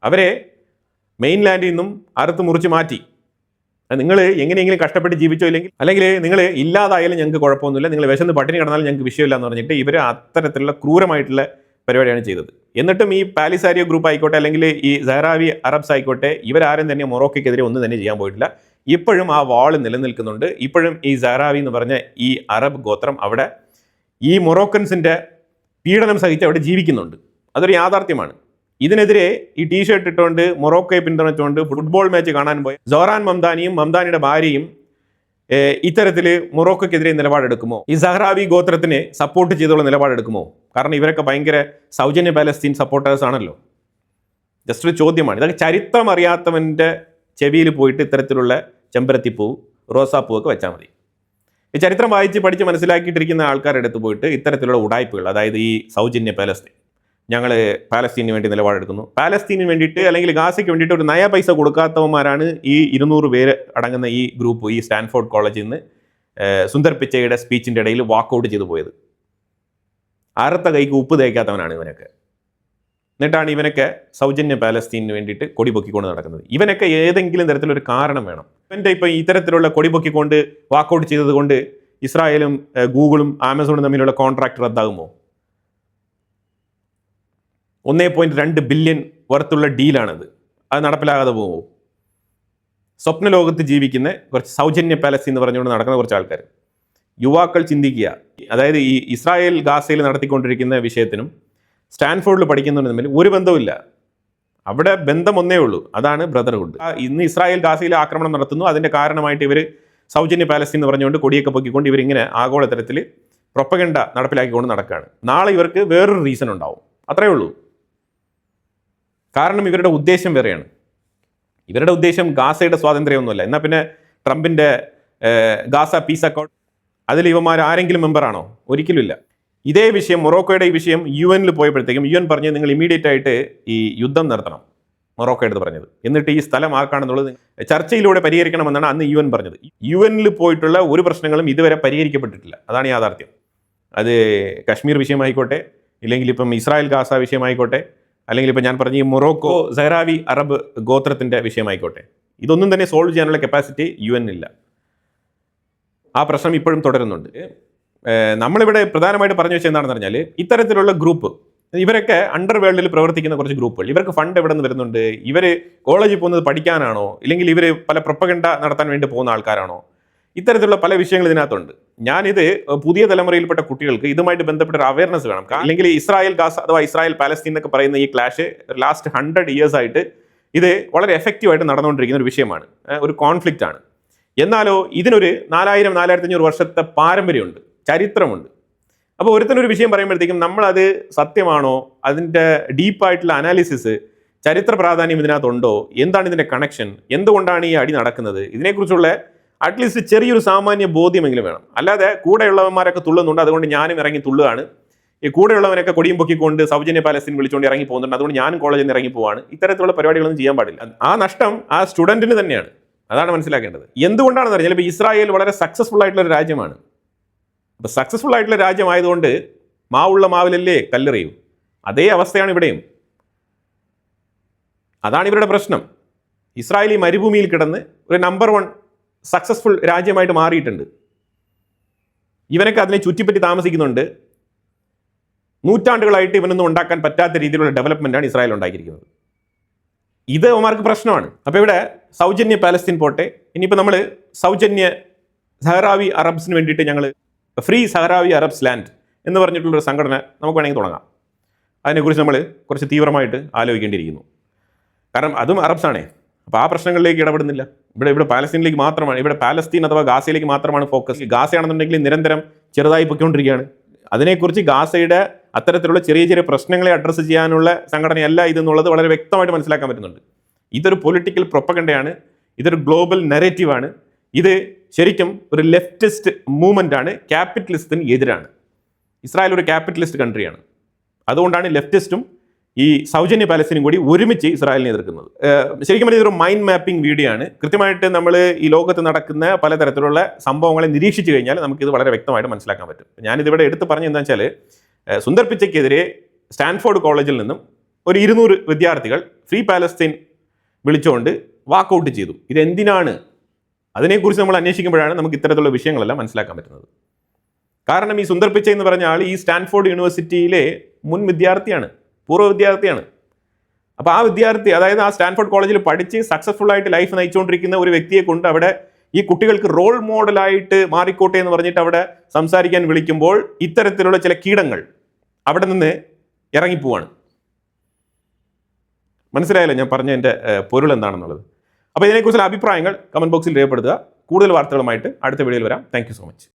അവരെ മെയിൻലാൻഡിൽ നിന്നും അറുത്ത് മുറിച്ച് മാറ്റി. നിങ്ങൾ എങ്ങനെയെങ്കിലും കഷ്ടപ്പെട്ട് ജീവിച്ചോ അല്ലെങ്കിൽ നിങ്ങൾ ഇല്ലാതായാലും ഞങ്ങൾക്ക് കുഴപ്പമൊന്നുമില്ല, നിങ്ങൾ വിശന്ന് പട്ടിണി കിടന്നാലും ഞങ്ങൾക്ക് വിഷയമില്ല എന്ന് പറഞ്ഞിട്ട് ഇവർ അത്തരത്തിലുള്ള ക്രൂരമായിട്ടുള്ള പരിപാടിയാണ് ചെയ്തത്. എന്നിട്ടും ഈ പാലിസാരിയോ ഗ്രൂപ്പ് ആയിക്കോട്ടെ, അല്ലെങ്കിൽ ഈ സഹറാവി അറബ്സ് ആയിക്കോട്ടെ, ഇവരാരും തന്നെ മൊറോക്കോയ്ക്കെതിരെ ഒന്നും തന്നെ ചെയ്യാൻ പോയിട്ടില്ല. ഇപ്പോഴും ആ വാൾ നിലനിൽക്കുന്നുണ്ട്. ഇപ്പോഴും ഈ സഹറാവി എന്ന് പറഞ്ഞ ഈ അറബ് ഗോത്രം അവിടെ ഈ മൊറോക്കൻസിൻ്റെ പീഡനം സഹിച്ച് അവിടെ ജീവിക്കുന്നുണ്ട്. അതൊരു യാഥാർത്ഥ്യമാണ്. ഇതിനെതിരെ ഈ ടീഷർട്ട് ഇട്ടുകൊണ്ട് മൊറോക്കോയെ പിന്തുണച്ചുകൊണ്ട് ഫുട്ബോൾ മാച്ച് കാണാൻ പോയ സൊഹറാൻ മംദാനിയും മംദാനിയുടെ ഭാര്യയും ഇത്തരത്തിൽ മൊറോക്കോയ്ക്കെതിരെ നിലപാടെടുക്കുമോ? ഈ സഹ്റാവി ഗോത്രത്തിനെ സപ്പോർട്ട് ചെയ്തുള്ള നിലപാടെടുക്കുമോ? കാരണം ഇവരൊക്കെ ഭയങ്കര സൗജന്യ പാലസ്തീൻ സപ്പോർട്ടേഴ്സ് ആണല്ലോ. ജസ്റ്റ് ഒരു ചോദ്യമാണ്. ഇതൊക്കെ ചരിത്രം അറിയാത്തവൻ്റെ ചെവിയിൽ പോയിട്ട് ഇത്തരത്തിലുള്ള ചെമ്പരത്തിപ്പൂ റോസാപ്പൂവൊക്കെ വെച്ചാൽ മതി. ഈ ചരിത്രം വായിച്ച് പഠിച്ച് മനസ്സിലാക്കിയിട്ടിരിക്കുന്ന ആൾക്കാരുടെ അടുത്ത് പോയിട്ട് ഇത്തരത്തിലുള്ള ഉടായ്പകൾ, അതായത് ഈ സൗജന്യ പാലസ്തീൻ, ഞങ്ങൾ പാലസ്തീനു വേണ്ടി നിലപാടെടുക്കുന്നു, പാലസ്തീനിന് വേണ്ടിയിട്ട് അല്ലെങ്കിൽ ഗാസയ്ക്ക് വേണ്ടിയിട്ട് ഒരു നയ പൈസ കൊടുക്കാത്തവന്മാരാണ് ഈ 200 പേര് അടങ്ങുന്ന ഈ ഗ്രൂപ്പ് ഈ സ്റ്റാൻഫോർഡ് കോളേജിൽ നിന്ന് സുന്ദർ പിച്ചയുടെ സ്പീച്ചിൻ്റെ ഇടയിൽ വാക്കൗട്ട് ചെയ്തു പോയത്. ആരത്ത കൈക്ക് ഉപ്പ് തേക്കാത്തവനാണ് ഇവനൊക്കെ. എന്നിട്ടാണ് ഇവനൊക്കെ സൗജന്യ പാലസ്തീനിന് വേണ്ടിയിട്ട് കൊടി പൊക്കിക്കൊണ്ട് നടക്കുന്നത്. ഇവനൊക്കെ ഏതെങ്കിലും തരത്തിലൊരു കാരണം വേണം. ഇവൻ്റെ ഇപ്പം ഇത്തരത്തിലുള്ള കൊടി പൊക്കിക്കൊണ്ട് വാക്കൗട്ട് ചെയ്തത് കൊണ്ട് ഇസ്രായേലും ഗൂഗിളും ആമസോണും തമ്മിലുള്ള കോൺട്രാക്ട് റദ്ദാകുമോ? 1.2 ബില്യൺ വർത്തുള്ള ഡീലാണത്. അത് നടപ്പിലാകാതെ പോകുമോ? സ്വപ്ന ലോകത്ത് ജീവിക്കുന്ന കുറച്ച് സൗജന്യ പാലസ്തീൻ എന്ന് പറഞ്ഞുകൊണ്ട് നടക്കുന്ന കുറച്ച് ആൾക്കാർ, യുവാക്കൾ ചിന്തിക്കുക. അതായത് ഈ ഇസ്രായേൽ ഗാസയിൽ നടത്തിക്കൊണ്ടിരിക്കുന്ന വിഷയത്തിനും സ്റ്റാൻഫോർഡിൽ പഠിക്കുന്നതിനും തമ്മിൽ ഒരു ബന്ധവുമില്ല. അവിടെ ബന്ധം ഒന്നേ ഉള്ളൂ, അതാണ് ബ്രദർഹുഡ്. ഇന്ന് ഇസ്രായേൽ ഗാസയിൽ ആക്രമണം നടത്തുന്നു, അതിൻ്റെ കാരണമായിട്ട് ഇവർ സൗജന്യ പാലസ്തീൻ എന്ന് പറഞ്ഞുകൊണ്ട് കൊടിയൊക്കെ പൊക്കിക്കൊണ്ട് ഇവരിങ്ങനെ ആഗോളതരത്തിൽ പ്രൊപ്പഗണ്ട നടപ്പിലാക്കിക്കൊണ്ട് നടക്കുകയാണ്. നാളെ ഇവർക്ക് വേറൊരു റീസൺ ഉണ്ടാവും, അത്രയേ ഉള്ളൂ. കാരണം ഇവരുടെ ഉദ്ദേശം വേറെയാണ്. ഇവരുടെ ഉദ്ദേശം ഗാസയുടെ സ്വാതന്ത്ര്യമൊന്നുമല്ല. എന്നാൽ പിന്നെ ട്രംപിൻ്റെ ഗാസ പീസ് അക്കോർഡ് അതിൽ ഇവന്മാർ ആരെങ്കിലും മെമ്പറാണോ? ഒരിക്കലുമില്ല. ഇതേ വിഷയം, മൊറോക്കോയുടെ ഈ വിഷയം UN പോയപ്പോഴത്തേക്കും UN പറഞ്ഞത് നിങ്ങൾ ഇമ്മീഡിയറ്റ് ആയിട്ട് ഈ യുദ്ധം നടത്തണം, മൊറോക്കോ എടുത്ത് പറഞ്ഞത്. എന്നിട്ട് ഈ സ്ഥലം ആർക്കാണെന്നുള്ളത് ചർച്ചയിലൂടെ പരിഹരിക്കണമെന്നാണ് അന്ന് UN പറഞ്ഞത്. UN പോയിട്ടുള്ള ഒരു പ്രശ്നങ്ങളും ഇതുവരെ പരിഹരിക്കപ്പെട്ടിട്ടില്ല. അതാണ് യാഥാർത്ഥ്യം. അത് കശ്മീർ വിഷയമായിക്കോട്ടെ, ഇല്ലെങ്കിൽ ഇപ്പം ഇസ്രായേൽ ഗാസ വിഷയമായിക്കോട്ടെ, അല്ലെങ്കിൽ ഇപ്പം ഞാൻ പറഞ്ഞ ഈ മൊറോക്കോ സഹ്റാവി അറബ് ഗോത്രത്തിൻ്റെ വിഷയമായിക്കോട്ടെ, ഇതൊന്നും തന്നെ സോൾവ് ചെയ്യാനുള്ള കപ്പാസിറ്റി UN ഇല്ല. ആ പ്രശ്നം ഇപ്പോഴും തുടരുന്നുണ്ട്. നമ്മളിവിടെ പ്രധാനമായിട്ട് പറഞ്ഞു വെച്ചാൽ എന്താണെന്ന് പറഞ്ഞാൽ, ഇത്തരത്തിലുള്ള ഗ്രൂപ്പ്, ഇവരൊക്കെ അണ്ടർ വേൾഡിൽ പ്രവർത്തിക്കുന്ന കുറച്ച് ഗ്രൂപ്പുകൾ, ഇവർക്ക് ഫണ്ട് എവിടെ നിന്ന് വരുന്നുണ്ട്? ഇവർ കോളേജിൽ പോകുന്നത് പഠിക്കാനാണോ? ഇല്ലെങ്കിൽ ഇവർ പല പ്രൊപ്പഗണ്ട നടത്താൻ വേണ്ടി പോകുന്ന ആൾക്കാരാണോ? ഇത്തരത്തിലുള്ള പല വിഷയങ്ങൾ ഇതിനകത്തുണ്ട്. ഞാനിത് പുതിയ തലമുറയിൽപ്പെട്ട കുട്ടികൾക്ക് ഇതുമായിട്ട് ബന്ധപ്പെട്ട ഒരു അവയർനെസ് വേണം. അല്ലെങ്കിൽ ഇസ്രായേൽ ഗാസ അഥവാ ഇസ്രായേൽ പാലസ്തീൻ എന്നൊക്കെ പറയുന്ന ഈ ക്ലാഷ് ലാസ്റ്റ് 100 years ആയിട്ട് ഇത് വളരെ എഫക്റ്റീവായിട്ട് നടന്നുകൊണ്ടിരിക്കുന്ന ഒരു വിഷയമാണ്, ഒരു കോൺഫ്ലിക്റ്റ് ആണ്. എന്നാലോ ഇതിനൊരു 4000-4500 വർഷത്തെ പാരമ്പര്യമുണ്ട്, ചരിത്രമുണ്ട്. അപ്പോൾ ഒരുത്തനൊരു വിഷയം പറയുമ്പോഴത്തേക്കും നമ്മളത് സത്യമാണോ, അതിൻ്റെ ഡീപ്പായിട്ടുള്ള അനാലിസിസ്, ചരിത്ര പ്രാധാന്യം ഇതിനകത്തുണ്ടോ, എന്താണ് ഇതിൻ്റെ കണക്ഷൻ, എന്തുകൊണ്ടാണ് ഈ അടി നടക്കുന്നത്, ഇതിനെക്കുറിച്ചുള്ള അറ്റ്ലീസ്റ്റ് ചെറിയൊരു സാമാന്യ ബോധ്യമെങ്കിലും വേണം. അല്ലാതെ കൂടെയുള്ളവന്മാരൊക്കെ തുള്ളുന്നുണ്ട്, അതുകൊണ്ട് ഞാനും ഇറങ്ങി തുള്ളുകയാണ്, ഈ കൂടെയുള്ളവനൊക്കെ കൊടിയും പൊക്കിക്കൊണ്ട് സൗജന്യ പാലസ്തീൻ വിളിച്ചുകൊണ്ട് ഇറങ്ങി പോകുന്നുണ്ട്, അതുകൊണ്ട് ഞാനും കോളേജിൽ നിന്ന് ഇറങ്ങി പോവാണ്. ഇത്തരത്തിലുള്ള പരിപാടികളൊന്നും ചെയ്യാൻ പാടില്ല. ആ നഷ്ടം ആ സ്റ്റുഡൻറ്റിന് തന്നെയാണ്. അതാണ് മനസ്സിലാക്കേണ്ടത്. എന്തുകൊണ്ടാണെന്ന് അറിയാം, ഇപ്പോൾ ഇസ്രായേൽ വളരെ സക്സസ്ഫുൾ ആയിട്ടുള്ള ഒരു രാജ്യമാണ്. അപ്പോൾ സക്സസ്ഫുൾ ആയിട്ടുള്ള രാജ്യമായതുകൊണ്ട് മാവുള്ള മാവിലല്ലേ കല്ലെറിയൂ, അതേ അവസ്ഥയാണ് ഇവിടെയും. അതാണ് ഇവരുടെ പ്രശ്നം. ഇസ്രായേൽ ഈ മരുഭൂമിയിൽ കിടന്ന് ഒരു നമ്പർ 1 സക്സസ്ഫുൾ രാജ്യമായിട്ട് മാറിയിട്ടുണ്ട്. ഇവനൊക്കെ അതിനെ ചുറ്റിപ്പറ്റി താമസിക്കുന്നുണ്ട്. നൂറ്റാണ്ടുകളായിട്ട് ഇവനൊന്നും ഉണ്ടാക്കാൻ പറ്റാത്ത രീതിയിലുള്ള ഡെവലപ്മെൻറ്റാണ് ഇസ്രായേൽ ഉണ്ടാക്കിയിരിക്കുന്നത്. ഇത് അവന്മാർക്ക് പ്രശ്നമാണ്. അപ്പോൾ ഇവിടെ സൗജന്യ പാലസ്തീൻ പോട്ടെ, ഇനിയിപ്പോൾ നമ്മൾ സൗജന്യ സഹ്റാവി അറബ്സിന് വേണ്ടിയിട്ട് ഞങ്ങൾ ഫ്രീ സഹ്റാവി അറബ്സ് ലാൻഡ് എന്ന് പറഞ്ഞിട്ടുള്ളൊരു സംഘടന നമുക്ക് വേണമെങ്കിൽ തുടങ്ങാം. അതിനെക്കുറിച്ച് നമ്മൾ കുറച്ച് തീവ്രമായിട്ട് ആലോചിക്കേണ്ടിയിരിക്കുന്നു. കാരണം അതും അറബ്സാണേ. അപ്പോൾ ആ പ്രശ്നങ്ങളിലേക്ക് ഇടപെടുന്നില്ല. ഇവിടെ പാലസ്തീനിലേക്ക് മാത്രമാണ്, ഇവിടെ പാലസ്തീൻ അഥവാ ഗാസയിലേക്ക് മാത്രമാണ് ഫോക്കസ്. ഗാസയാണെന്നുണ്ടെങ്കിൽ നിരന്തരം ചെറുതായി പൊയ്ക്കൊണ്ടിരിക്കുകയാണ്. അതിനെക്കുറിച്ച് ഗാസയുടെ അത്തരത്തിലുള്ള ചെറിയ ചെറിയ പ്രശ്നങ്ങളെ അഡ്രസ്സ് ചെയ്യാനുള്ള സംഘടനയല്ല ഇതെന്നുള്ളത് വളരെ വ്യക്തമായിട്ട് മനസ്സിലാക്കാൻ പറ്റുന്നുണ്ട്. ഇതൊരു പൊളിറ്റിക്കൽ പ്രൊപ്പഗണ്ടയാണ്, ഇതൊരു ഗ്ലോബൽ നെറേറ്റീവാണ്. ഇത് ശരിക്കും ഒരു ലെഫ്റ്റിസ്റ്റ് മൂവ്മെൻ്റ് ആണ്, ക്യാപിറ്റലിസത്തിന് എതിരാണ്. ഇസ്രായേൽ ഒരു ക്യാപിറ്റലിസ്റ്റ് കൺട്രിയാണ്. അതുകൊണ്ടാണ് ലെഫ്റ്റിസ്റ്റും ഈ സൗജന്യ പാലസ്തീനും കൂടി ഒരുമിച്ച് ഇസ്രായേലിനെ എതിർക്കുന്നത്. ശരിക്കും പറഞ്ഞാൽ ഇതൊരു മൈൻഡ് മാപ്പിംഗ് വീഡിയോ ആണ്. കൃത്യമായിട്ട് നമ്മൾ ഈ ലോകത്ത് നടക്കുന്ന പലതരത്തിലുള്ള സംഭവങ്ങളെ നിരീക്ഷിച്ചു കഴിഞ്ഞാൽ നമുക്കിത് വളരെ വ്യക്തമായിട്ട് മനസ്സിലാക്കാൻ പറ്റും. ഞാനിതിവിടെ എടുത്ത് പറഞ്ഞത് എന്താ വെച്ചാൽ, സുന്ദർ പിച്ചയ്ക്കെതിരെ സ്റ്റാൻഫോർഡ് കോളേജിൽ നിന്നും ഒരു 200 വിദ്യാർത്ഥികൾ ഫ്രീ പാലസ്തീൻ വിളിച്ചുകൊണ്ട് വാക്കൗട്ട് ചെയ്തു. ഇതെന്തിനാണ്? അതിനെക്കുറിച്ച് നമ്മൾ അന്വേഷിക്കുമ്പോഴാണ് നമുക്ക് ഇത്തരത്തിലുള്ള വിഷയങ്ങളെല്ലാം മനസ്സിലാക്കാൻ പറ്റുന്നത്. കാരണം ഈ സുന്ദർ പിച്ചൈ എന്ന് പറഞ്ഞ ആൾ ഈ സ്റ്റാൻഫോർഡ് യൂണിവേഴ്സിറ്റിയിലെ മുൻ വിദ്യാർത്ഥിയാണ്, പൂർവ്വ വിദ്യാർത്ഥിയാണ്. അപ്പോൾ ആ വിദ്യാർത്ഥി, അതായത് ആ സ്റ്റാൻഫോർഡ് കോളേജിൽ പഠിച്ച് സക്സസ്ഫുൾ ആയിട്ട് ലൈഫ് നയിച്ചുകൊണ്ടിരിക്കുന്ന ഒരു വ്യക്തിയെ കൊണ്ട് അവിടെ ഈ കുട്ടികൾക്ക് റോൾ മോഡലായിട്ട് മാറിക്കോട്ടെ എന്ന് പറഞ്ഞിട്ട് അവിടെ സംസാരിക്കാൻ വിളിക്കുമ്പോൾ ഇത്തരത്തിലുള്ള ചില കീടങ്ങൾ അവിടെ നിന്ന് ഇറങ്ങിപ്പോവാണ്. മനസ്സിലായല്ലോ ഞാൻ പറഞ്ഞ എൻ്റെ പൊരുൾ എന്താണെന്നുള്ളത്. അപ്പോൾ ഇതിനെക്കുറിച്ചുള്ള അഭിപ്രായങ്ങൾ കമൻറ്റ് ബോക്സിൽ രേഖപ്പെടുത്തുക. കൂടുതൽ വാർത്തകളുമായിട്ട് അടുത്ത വീഡിയോയിൽ വരാം. Thank you so much.